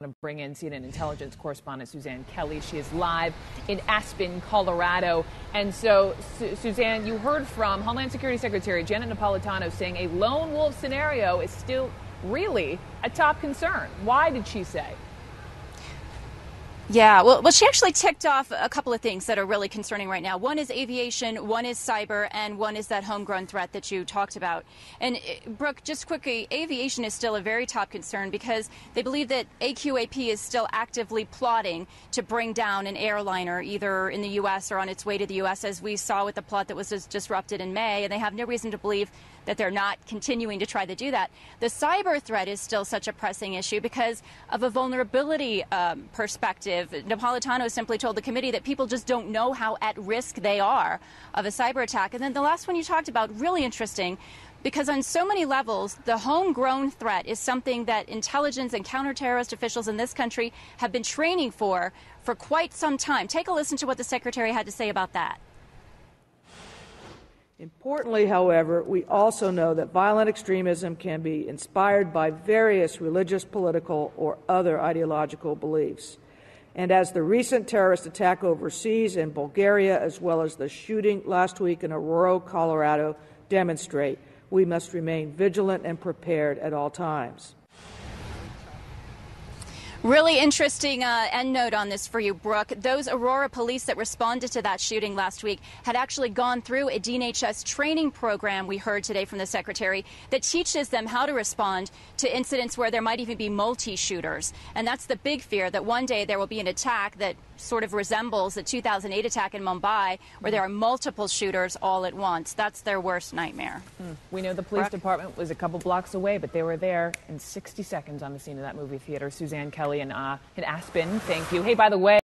To bring in CNN intelligence correspondent Suzanne Kelly. She is live in Aspen, Colorado. And so, Suzanne, you heard from Homeland Security Secretary Janet Napolitano saying a lone wolf scenario is still really a top concern. Why did she say? Yeah, well, she actually ticked off a couple of things that are really concerning right now. One is aviation, one is cyber, and one is that homegrown threat that you talked about. And Brooke, just quickly, aviation is still a very top concern because they believe that AQAP is still actively plotting to bring down an airliner either in the U.S. or on its way to the U.S., as we saw with the plot that was disrupted in May, and they have no reason to believe that they're not continuing to try to do that. The cyber threat is still such a pressing issue because of a vulnerability perspective. Napolitano simply told the committee that people just don't know how at risk they are of a cyber attack. And then the last one you talked about, really interesting, because on so many levels, the homegrown threat is something that intelligence and counterterrorist officials in this country have been training for quite some time. Take a listen to what the secretary had to say about that. Importantly, however, we also know that violent extremism can be inspired by various religious, political, or other ideological beliefs. And as the recent terrorist attack overseas in Bulgaria, as well as the shooting last week in Aurora, Colorado, demonstrate, we must remain vigilant and prepared at all times. Really interesting end note on this for you, Brooke. Those Aurora police that responded to that shooting last week had actually gone through a DNHS training program, we heard today from the secretary, that teaches them how to respond to incidents where there might even be multi-shooters. And that's the big fear, that one day there will be an attack that sort of resembles the 2008 attack in Mumbai, where there are multiple shooters all at once. That's their worst nightmare. We know the police department was a couple blocks away, but they were there in 60 seconds on the scene of that movie theater. Suzanne Kelly in Aspen, thank you. Hey, by the way,